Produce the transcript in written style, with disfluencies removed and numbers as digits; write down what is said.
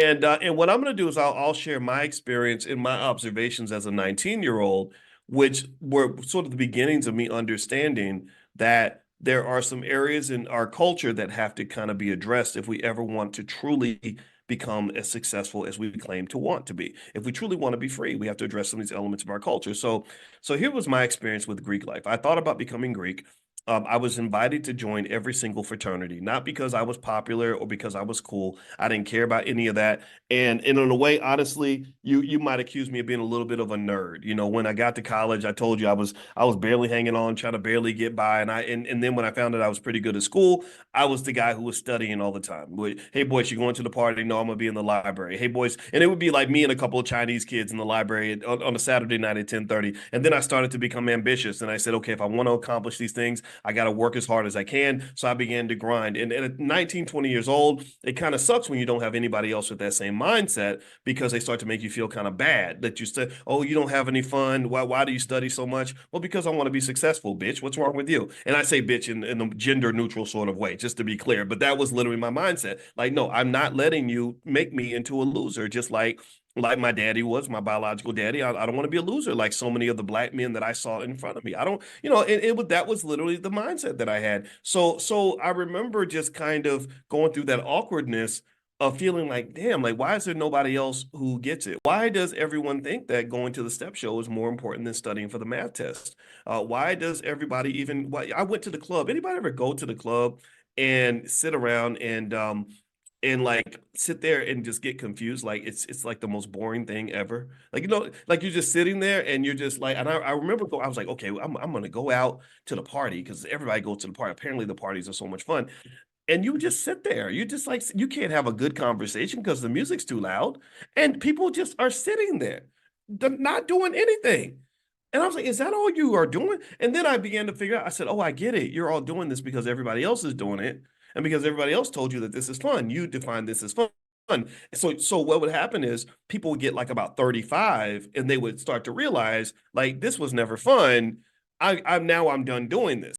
And what I'm going to do is I'll share my experience and my observations as a 19-year-old, which were sort of the beginnings of me understanding that there are some areas in our culture that have to kind of be addressed if we ever want to truly become as successful as we claim to want to be. If we truly want to be free, we have to address some of these elements of our culture. So here was my experience with Greek life. I thought about becoming Greek. I was invited to join every single fraternity, not because I was popular or because I was cool. I didn't care about any of that. And in a way, honestly, you might accuse me of being a little bit of a nerd. You know, when I got to college, I told you I was barely hanging on, trying to barely get by. And then when I found out I was pretty good at school, I was the guy who was studying all the time. Hey boys, you going to the party? No, I'm gonna be in the library. Hey boys, and it would be like me and a couple of Chinese kids in the library on a Saturday night at 10:30. And then I started to become ambitious, and I said, okay, if I want to accomplish these things, I got to work as hard as I can. So I began to grind. And at 19, 20 years old, it kind of sucks when you don't have anybody else with that same mindset because they start to make you feel kind of bad that you say, oh, you don't have any fun. Why do you study so much? Well, because I want to be successful, bitch. What's wrong with you? And I say bitch in a gender neutral sort of way, just to be clear. But that was literally my mindset. Like, no, I'm not letting you make me into a loser, just like my daddy was, my biological daddy. I don't want to be a loser like so many of the black men that I saw in front of me. I don't, that was literally the mindset that I had. So I remember just kind of going through that awkwardness of feeling like, damn, like why is there nobody else who gets it? Why does everyone think that going to the step show is more important than studying for the math test? Why does everybody even? Why I went to the club. Anybody ever go to the club and sit around and like sit there and just get confused? Like it's like the most boring thing ever. Like like you're just sitting there and you're just like, and I remember I was like, okay, I'm gonna go out to the party because everybody goes to the party. Apparently the parties are so much fun. And you just sit there. You just like you can't have a good conversation because the music's too loud. And people just are sitting there, not doing anything. And I was like, is that all you are doing? And then I began to figure out, I said, oh, I get it. You're all doing this because everybody else is doing it. And because everybody else told you that this is fun, you define this as fun. So what would happen is people would get like about 35 and they would start to realize like this was never fun. I'm done doing this.